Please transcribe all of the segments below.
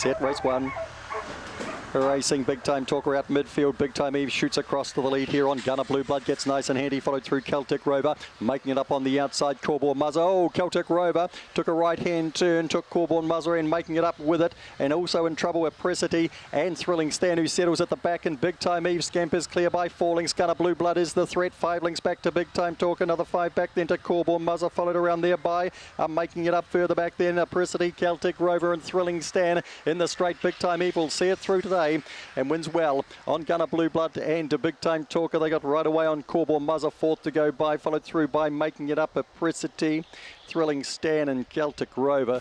set, race 1. Racing Big Time Talker out midfield. Big Time Eve shoots across to the lead here on Gunner. Blue Blood gets nice and handy, followed through Celtic Rover, making it up on the outside. Corborn Muzzer. Oh, Celtic Rover took a right-hand turn, took Corborn Muzzer and making it up with it. And also in trouble with Precity and Thrilling Stan, who settles at the back. And Big Time Eve scampers clear by 4 lengths. Gunner Blue Blood is the threat. 5 lengths back to Big Time Talker. Another 5 back then to Corborn Muzzer, followed around there by making it up further back then. Precity, Celtic Rover and Thrilling Stan in the straight. Big Time Eve will see it through today and wins well on Gunner Blue Blood and a Big Time Talker. They got right away on Corborn Muzzer, 4th to go by, followed through by making it up at Precity, Thrilling Stan and Celtic Rover.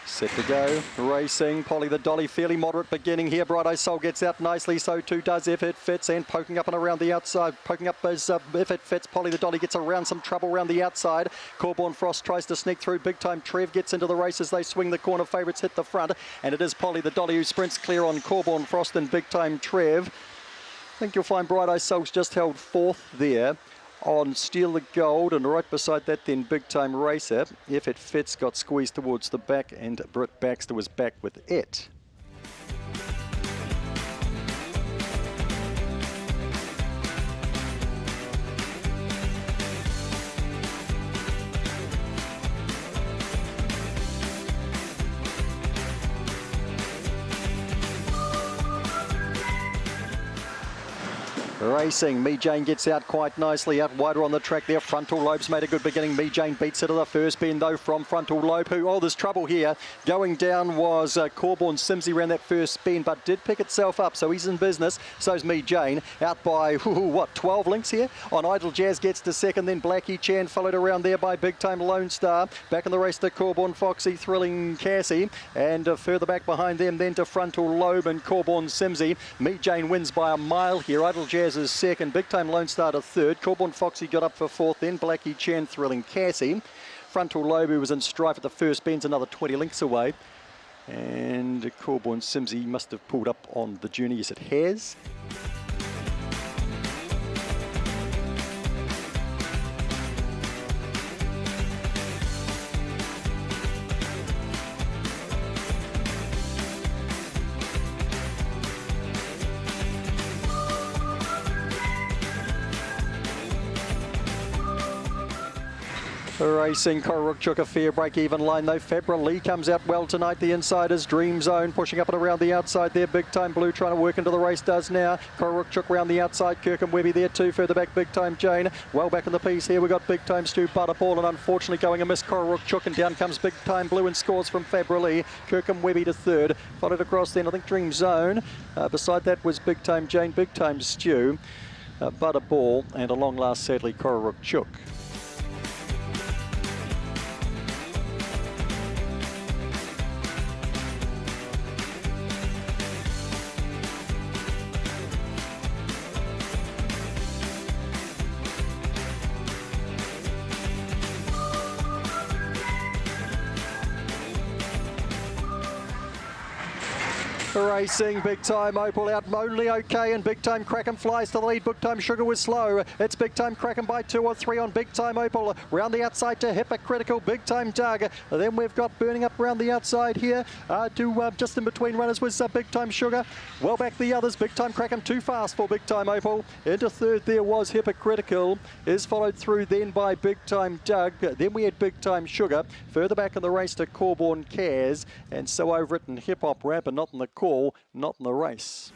Set to go, racing, Polly the Dolly, fairly moderate beginning here. Bright Eye Soul gets out nicely, so too does If It Fits, and poking up and around the outside, poking up as If It Fits. Polly the Dolly gets around some trouble around the outside. Corborn Frost tries to sneak through. Big Time Trev gets into the race as they swing the corner. Favourites hit the front, and it is Polly the Dolly who sprints clear on Corborn Frost and Big Time Trev. I think you'll find Bright Eye Soul's just held 4th there on Steal the Gold, and right beside that then Big Time Racer. If It Fits got squeezed towards the back, and Britt Baxter was back with it. Racing, Me Jane gets out quite nicely, out wider on the track there. Frontal Lobe's made a good beginning. Me Jane beats it at the first bend though from Frontal Lobe, who, oh, there's trouble here. Going down was Corborn Simsy around that first bend, but did pick itself up, so he's in business. So's Me Jane, out by, what, 12 lengths here? On Idle Jazz gets to second, then Blackie Chan followed around there by Big Time Lone Star. Back in the race to Corborn Foxy, Thrilling Cassie, and further back behind them then to Frontal Lobe and Corborn Simsy. Me Jane wins by a mile here. Idle Jazz is second, Big Time Lone Star to 3rd. Corborn Foxy got up for 4th, then Blackie Chan, Thrilling Cassie. Frontal Lobe, who was in strife at the first bend's another 20 lengths away. And Corborn Simsy must have pulled up on the journey. Yes, it has. Racing, Kororukchuk, a fair break-even line though. Fabra Lee comes out well tonight. The inside is Dream Zone, pushing up and around the outside there. Big Time Blue trying to work into the race, does now. Kororukchuk around the outside. Kirkham Webby there too. Further back, Big Time Jane. Well back in the piece here. We've got Big Time Stu Butterball, and unfortunately going amiss Kororukchuk, and down comes Big Time Blue and scores from Fabra Lee. Kirkham Webby to 3rd. Followed across then, I think, Dream Zone. Beside that was Big Time Jane, Big Time Stu, Butterball, and a long last, sadly, Kororukchuk. Racing, Big Time Opal out only okay, and Big Time Kraken flies to the lead. Big Time Sugar was slow. It's Big Time Kraken by 2 or 3 on Big Time Opal. Round the outside to Hypocritical, Big Time Doug. Then we've got burning up round the outside here to just in between runners was Big Time Sugar. Well back the others. Big Time Kraken too fast for Big Time Opal. Into 3rd there was Hypocritical. Is followed through then by Big Time Doug. Then we had Big Time Sugar. Further back in the race to Corborn Kaz. And so I've written Hip Hop Rap, and not in the call, not in the race.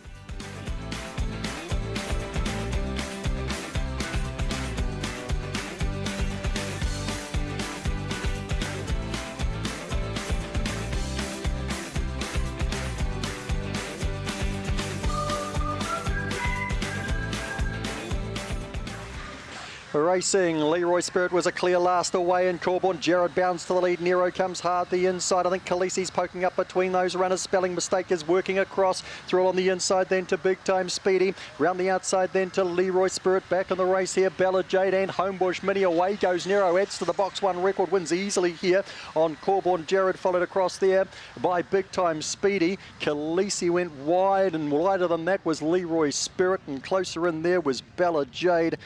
Racing, Leroy Spirit was a clear last away, and Corborn Jared bounds to the lead. Nero comes hard the inside. I think Khaleesi's poking up between those runners. Spelling Mistake is working across. Thrill on the inside, then to Big Time Speedy. Round the outside, then to Leroy Spirit. Back in the race here, Bella Jade and Homebush Mini. Away goes Nero, adds to the box one record, wins easily here on Corborn Jared, followed across there by Big Time Speedy. Khaleesi went wide, and wider than that was Leroy Spirit, and closer in there was Bella Jade.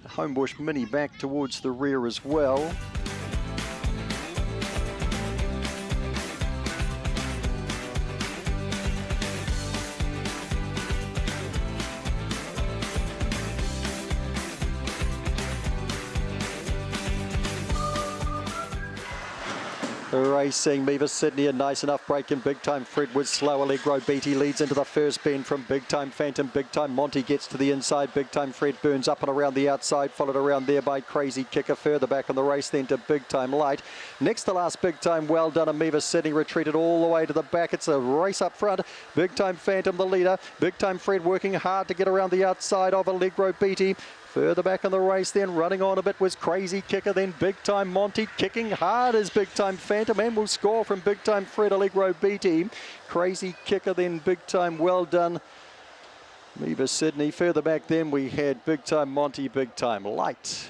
Homebush Mini back towards the rear as well. Racing, Meaver Sydney, a nice enough break, and Big Time Fred was slow. Allegro Beatty leads into the first bend from Big Time Phantom. Big Time Monty gets to the inside. Big Time Fred burns up and around the outside, followed around there by Crazy Kicker. Further back in the race then to Big Time Light. Next to last, Big Time Well Done, and Meaver Sydney retreated all the way to the back. It's a race up front. Big Time Phantom the leader. Big Time Fred working hard to get around the outside of Allegro Beatty. Further back in the race then, running on a bit, was Crazy Kicker, then Big Time Monty. Kicking hard as Big Time Phantom, and will score from Big Time Fred. Allegro Beatty. Crazy Kicker, then Big Time Well Done. Meaver Sydney. Further back then we had Big Time Monty, Big Time Light.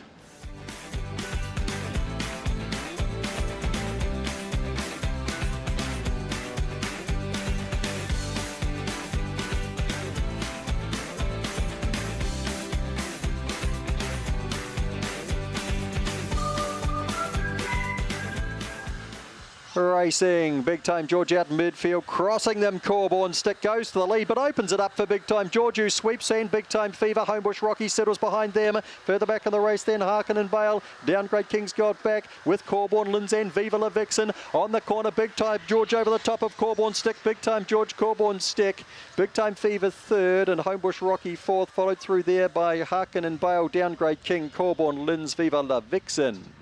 Racing, Big Time George out in midfield, crossing them. Corborn Stick goes to the lead, but opens it up for Big Time George, who sweeps in. Big Time Fever, Homebush Rocky settles behind them. Further back in the race then, Harkin and Vale. Downgrade Kings got back with Corborn, Lindsay, Viva La Vixen. On the corner, Big Time George over the top of Corborn Stick. Big Time George, Corborn Stick. Big Time Fever third, and Homebush Rocky fourth, followed through there by Harkin and Vale. Downgrade King, Corborn, Linz, Viva La Vixen.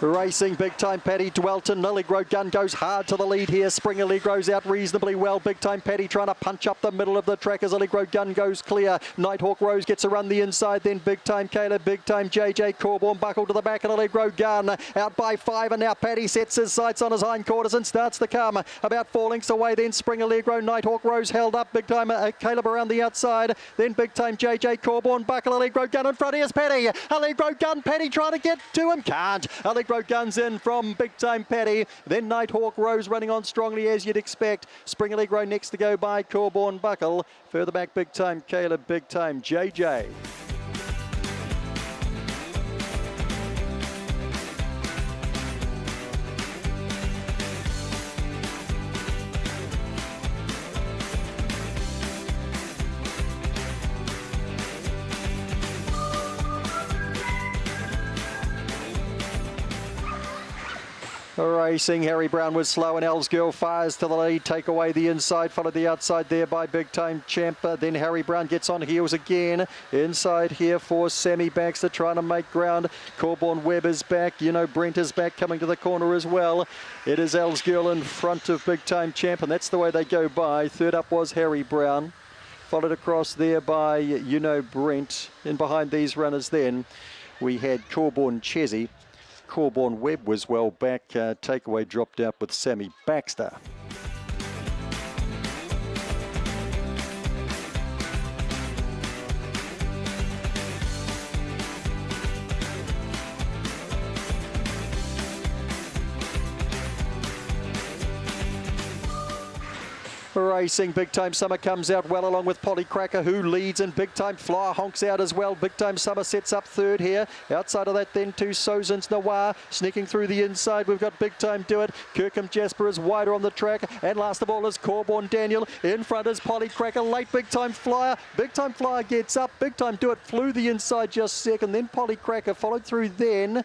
Racing, Big Time Paddy, Dwelton, Allegro Gun goes hard to the lead here. Spring Allegro's out reasonably well. Big Time Paddy trying to punch up the middle of the track as Allegro Gun goes clear. Nighthawk Rose gets a run the inside, then Big Time Caleb, Big Time JJ, Corborn buckled to the back, and Allegro Gun out by 5, and now Paddy sets his sights on his hindquarters and starts to come. About 4 lengths away, then Spring Allegro, Nighthawk Rose held up. Big Time Caleb around the outside, then Big Time JJ, Corborn buckle, Allegro Gun in front. Here's Paddy. Allegro Gun, Paddy trying to get to him, can't. Allegro Guns in from Big Time Paddy, then Nighthawk Rose running on strongly as you'd expect. Spring Allegro next to go by Corborn Buckle. Further back, Big Time Caleb, Big Time JJ. Racing, Harry Brown was slow, and Els Girl fires to the lead, take away the inside, followed the outside there by Big Time Champ. Then Harry Brown gets on heels again. Inside here for Sammy Baxter trying to make ground. Corborn Webb is back. You know, Brent is back coming to the corner as well. It is Els Girl in front of Big Time Champ, and that's the way they go by. Third up was Harry Brown, followed across there by, you know, Brent. In behind these runners then, we had Corborn Chessie. Corborn Webb was well back. Takeaway dropped out with Sammy Baxter. Racing, Big Time Summer comes out well along with Polly Cracker, who leads, and Big Time Flyer honks out as well. Big Time Summer sets up third here. Outside of that then to Sozins Noir. Sneaking through the inside, we've got Big Time Do It. Kirkham Jasper is wider on the track, and last of all is Corborn Daniel. In front is Polly Cracker, late Big Time Flyer. Big Time Flyer gets up. Big Time Do It flew the inside just second, then Polly Cracker followed through then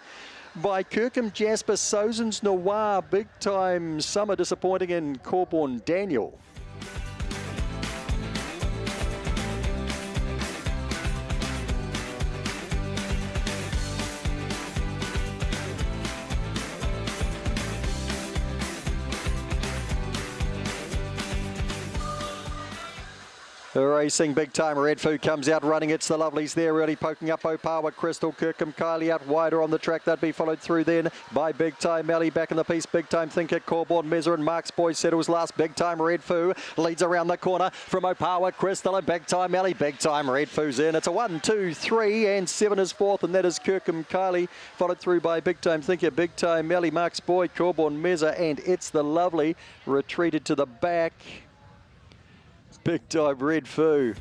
by Kirkham Jasper, Sozins Noir. Big Time Summer disappointing in Corborn Daniel. Racing Big Time Red Foo comes out running. It's the Lovelies there really poking up Opawa Crystal. Kirkham Kylie out wider on the track. They'd be followed through then by Big Time Melly back in the piece. Big Time Thinker, Corborn Mezzer and Mark's Boy settles last. Big Time Red Foo leads around the corner from Opawa Crystal and Big Time Melly. Big Time Red Foo's in. It's a 1, 2, 3 and 7 is fourth, and that is Kirkham Kylie followed through by Big Time Thinker, Big Time Melly, Mark's Boy, Corborn Mezzer and It's the Lovely retreated to the back. Big Time Red Foo.